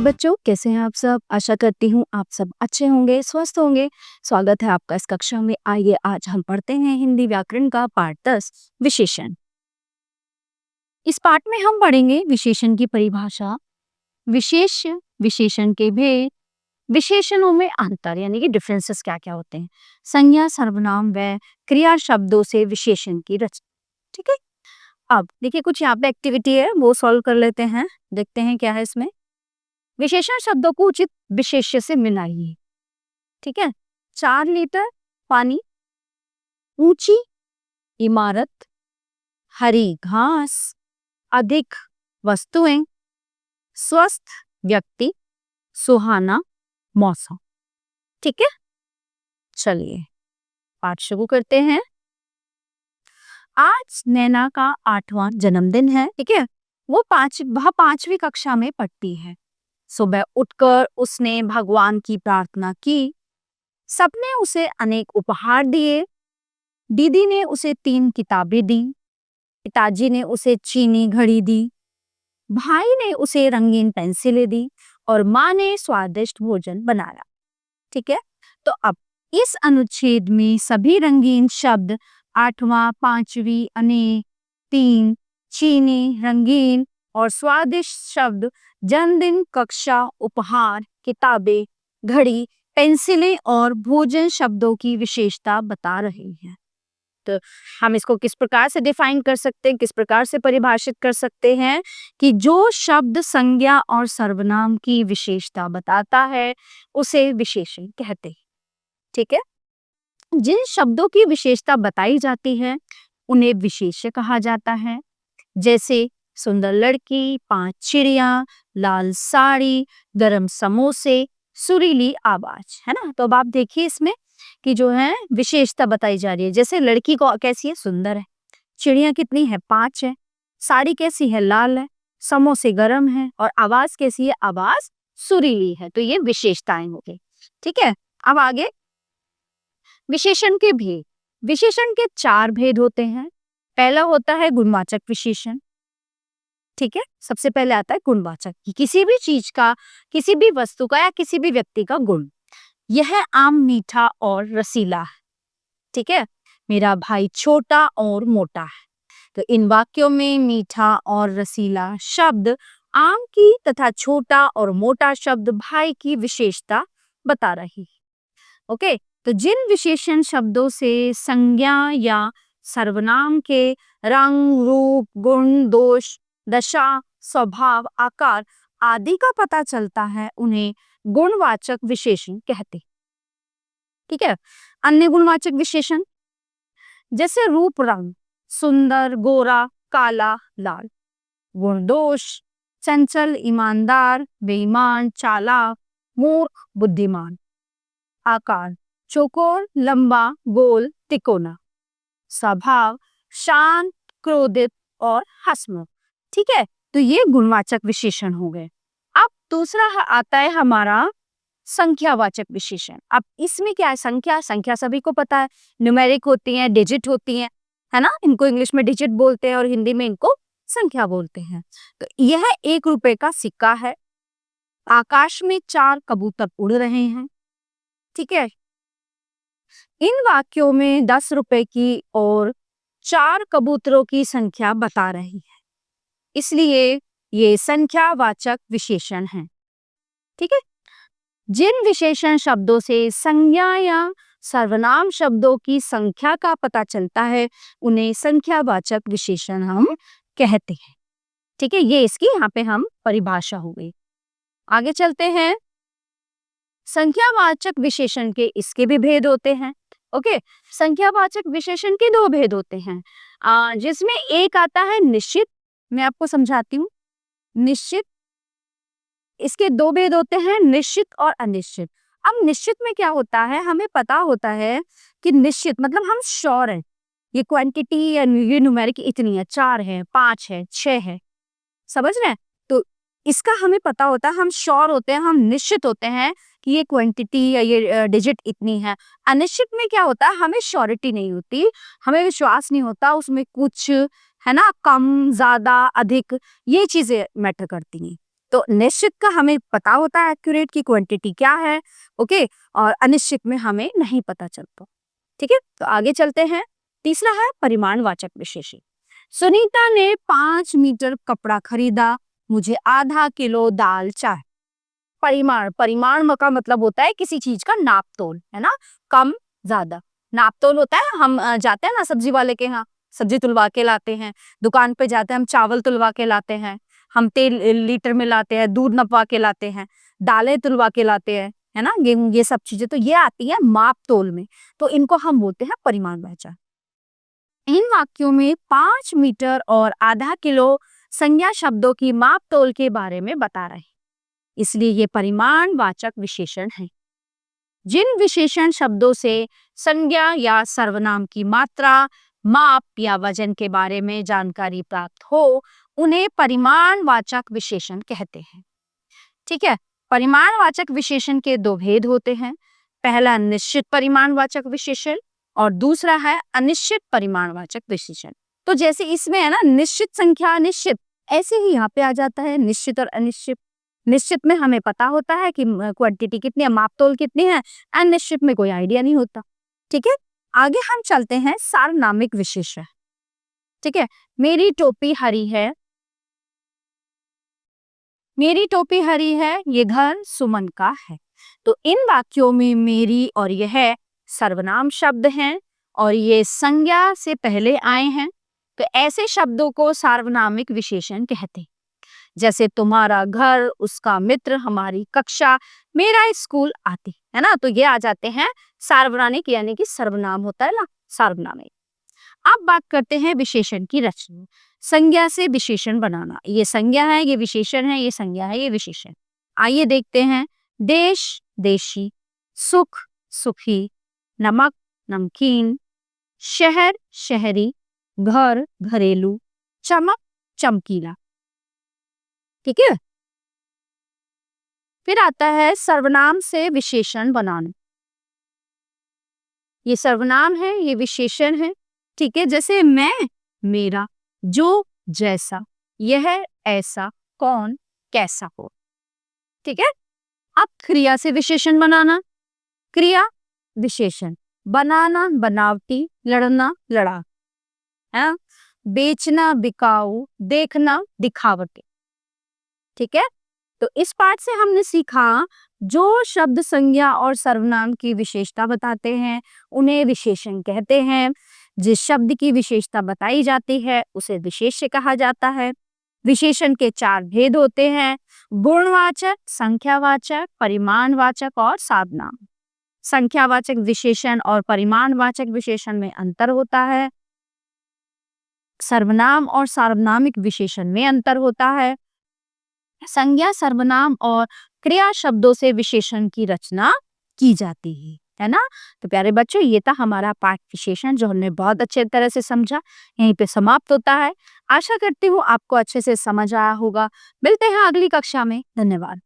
बच्चों, कैसे हैं आप सब? आशा करती हूँ आप सब अच्छे होंगे, स्वस्थ होंगे। स्वागत है आपका इस कक्षा में। आइए आज हम पढ़ते हैं हिंदी व्याकरण का पाठ 10 विशेषण। इस पाठ में हम पढ़ेंगे विशेषण की परिभाषा, विशेष विशेषण के भेद, विशेषणों में अंतर यानी कि डिफरेंसेस क्या क्या होते हैं, संज्ञा, सर्वनाम व क्रिया शब्दों से विशेषण की रचना। ठीक है, अब देखिए कुछ यहाँ पे एक्टिविटी है, वो सॉल्व कर लेते हैं। देखते हैं क्या है इसमें। विशेषण शब्दों को उचित विशेष्य से मिलाइए। ठीक है, 4 लीटर पानी, ऊंची इमारत, हरी घास, अधिक वस्तुएं, स्वस्थ व्यक्ति, सुहाना मौसम। ठीक है, चलिए पाठ शुरू करते हैं। आज नैना का 8वां जन्मदिन है। ठीक है, वह 5वीं कक्षा में पढ़ती है। सुबह उठकर उसने भगवान की प्रार्थना की। सबने उसे अनेक उपहार दिए। दीदी ने उसे 3 किताबें दी। पिताजी ने उसे चीनी घड़ी दी। भाई ने उसे रंगीन पेंसिलें दी और माँ ने स्वादिष्ट भोजन बनाया। ठीक है, तो अब इस अनुच्छेद में सभी रंगीन शब्द 8वां, 5वीं, अनेक, 3, चीनी, रंगीन और स्वादिष्ट शब्द जन्मदिन, कक्षा, उपहार, किताबें, घड़ी, पेंसिलें और भोजन शब्दों की विशेषता बता रही हैं। तो हम इसको किस प्रकार से डिफाइन कर सकते हैं, किस प्रकार से परिभाषित कर सकते हैं कि जो शब्द संज्ञा और सर्वनाम की विशेषता बताता है उसे विशेषण कहते हैं। ठीक है, जिन शब्दों की विशेषता बताई जाती है उन्हें विशेष्य कहा जाता है। जैसे सुंदर लड़की, 5 चिड़िया, लाल साड़ी, गरम समोसे, सुरीली आवाज, है ना। तो अब आप देखिए इसमें कि जो है विशेषता बताई जा रही है। जैसे लड़की को कैसी है, सुंदर है, चिड़िया कितनी है, 5 है, साड़ी कैसी है, लाल है, समोसे गरम है और आवाज कैसी है, आवाज सुरीली है। तो ये विशेषताएं हो गई। ठीक है, अब आगे विशेषण के भेद। विशेषण के 4 भेद होते हैं। पहला होता है गुणवाचक विशेषण। ठीक है, सबसे पहले आता है गुणवाचक, कि किसी भी चीज का, किसी भी वस्तु का या किसी भी व्यक्ति का गुण। यह आम मीठा और रसीला है। ठीक है, मेरा भाई छोटा और मोटा है। तो इन वाक्यों में मीठा और रसीला शब्द आम की तथा छोटा और मोटा शब्द भाई की विशेषता बता रही है। ओके, तो जिन विशेषण शब्दों से संज्ञा या सर्वनाम के रंग, रूप, गुण, दोष, दशा, स्वभाव, आकार आदि का पता चलता है उन्हें गुणवाचक विशेषण कहते हैं। ठीक है, अन्य गुणवाचक विशेषण जैसे रूप, रंग, सुंदर, गोरा, काला, लाल। गुण, दोष, चंचल, ईमानदार, बेईमान, चालाक, मूर्ख, बुद्धिमान। आकार, चौकोर, लंबा, गोल, तिकोना। स्वभाव, शांत, क्रोधित और हंसमुख। ठीक है, तो ये गुणवाचक विशेषण हो गए। अब दूसरा आता है हमारा संख्यावाचक विशेषण। अब इसमें क्या है, संख्या सभी को पता है, न्यूमेरिक होती है, डिजिट होती है ना। इनको इंग्लिश में डिजिट बोलते हैं और हिंदी में इनको संख्या बोलते हैं। तो यह 1 रुपए का सिक्का है। आकाश में 4 कबूतर उड़ रहे हैं। ठीक है, इन वाक्यों में 10 रुपए की और 4 कबूतरों की संख्या बता रही है, इसलिए ये संख्यावाचक विशेषण है। ठीक है, जिन विशेषण शब्दों से संज्ञा या सर्वनाम शब्दों की संख्या का पता चलता है उन्हें संख्यावाचक विशेषण हम कहते हैं। ठीक है, ये इसकी यहाँ पे हम परिभाषा हो गई। आगे चलते हैं। संख्यावाचक विशेषण के इसके भी भेद होते हैं। ओके, संख्यावाचक विशेषण के 2 भेद होते हैं, जिसमें एक आता है निश्चित। मैं आपको समझाती हूँ। निश्चित, इसके 2 भेद होते हैं, निश्चित और अनिश्चित। अब निश्चित में क्या होता है, हमें पता होता है कि निश्चित मतलब हम श्योर हैं, ये क्वांटिटी या ये न्यूमेरिक इतनी है, 4 है, 5 है, 6 है, समझ रहे हैं। तो इसका हमें पता होता है, हम श्योर होते हैं, हम निश्चित होते हैं कि ये क्वांटिटी या ये डिजिट इतनी है। अनिश्चित में क्या होता है, हमें श्योरिटी नहीं होती, हमें विश्वास नहीं होता, उसमें कुछ है ना, कम, ज्यादा, अधिक, ये चीजें मैटर करती हैं। तो निश्चित का हमें पता होता है एक्यूरेट की क्वांटिटी क्या है, ओके, और अनिश्चित में हमें नहीं पता चलता। ठीक है, तो आगे चलते हैं। तीसरा है परिमाणवाचक विशेषण। सुनीता ने 5 मीटर कपड़ा खरीदा, मुझे आधा किलो दाल चाहिए। परिमाण का मतलब होता है किसी चीज का नाप तोल, है ना, कम ज्यादा। नाप तोल होता है, हम जाते हैं ना सब्जी वाले के यहाँ, सब्जी तुलवा के लाते हैं। दुकान पे जाते हैं, हम चावल तुलवा के लाते हैं। हम तेल लीटर में लाते हैं, दूध नपवा के लाते हैं, दालें तुलवा के लाते हैं, है ना, ये सब चीजें तो ये आती है माप तोल में। तो इनको हम बोलते हैं परिमाणवाचक। इन वाक्यों में 5 मीटर और आधा किलो संज्ञा शब्दों की माप तोल के बारे में बता रहे हैं, इसलिए ये परिमाणवाचक विशेषण है। जिन विशेषण शब्दों से संज्ञा या सर्वनाम की मात्रा, माप या वजन के बारे में जानकारी प्राप्त हो, उन्हें परिमाणवाचक विशेषण कहते हैं। ठीक है, परिमाणवाचक विशेषण के दो भेद होते हैं। पहला निश्चित परिमाणवाचक विशेषण और दूसरा है अनिश्चित परिमाणवाचक विशेषण। तो जैसे इसमें है ना निश्चित संख्या अनिश्चित, ऐसे ही यहाँ पे आ जाता है निश्चित और अनिश्चित। निश्चित में हमें पता होता है कि क्वांटिटी कितनी है, मापतोल कितनी है। अनिश्चित में कोई आइडिया नहीं होता। ठीक है, आगे हम चलते हैं सार्वनामिक विशेषण। ठीक है, मेरी टोपी हरी है, मेरी टोपी हरी है, ये घर सुमन का है। तो इन वाक्यों में मेरी और यह सर्वनाम शब्द हैं और ये संज्ञा से पहले आए हैं। तो ऐसे शब्दों को सार्वनामिक विशेषण कहते हैं। जैसे तुम्हारा घर, उसका मित्र, हमारी कक्षा, मेरा स्कूल आदि, है ना। तो ये आ जाते हैं सार्वनामिक, यानी कि सर्वनाम होता है ना, सार्वनामिक। अब बात करते हैं विशेषण की रचना। संज्ञा से विशेषण बनाना। ये संज्ञा है, ये विशेषण है, ये संज्ञा है, ये विशेषण। आइए देखते हैं। देश, देशी, सुख, सुखी, नमक, नमकीन, शहर, शहरी, घर, घरेलू, चमक, चमकीला। ठीक है, फिर आता है सर्वनाम से विशेषण बनाना। ये सर्वनाम है, ये विशेषण है। ठीक है, जैसे मैं, मेरा, जो, जैसा, यह, ऐसा, कौन, कैसा हो। ठीक है, अब क्रिया से विशेषण बनाना। क्रिया, विशेषण, बनाना, बनावटी, लड़ना, लड़ा, है, बेचना, बिकाऊ, देखना, दिखावटी। ठीक है, तो इस पाठ से हमने सीखा जो शब्द संज्ञा और सर्वनाम की विशेषता बताते हैं उन्हें विशेषण कहते हैं। जिस शब्द की विशेषता बताई जाती है उसे विशेष्य कहा जाता है। विशेषण के 4 भेद होते हैं: गुणवाचक, संख्यावाचक, परिमाणवाचक और सार्वनाम। संख्यावाचक विशेषण और परिमाणवाचक विशेषण में अंतर होता है। सर्वनाम और सार्वनामिक विशेषण में अंतर होता है। संज्ञा, सर्वनाम और क्रिया शब्दों से विशेषण की रचना की जाती है ना। तो प्यारे बच्चों, ये था हमारा पाठ विशेषण जो हमने बहुत अच्छे तरह से समझा। यहीं पे समाप्त होता है। आशा करती हूँ आपको अच्छे से समझ आया होगा। मिलते हैं अगली कक्षा में। धन्यवाद।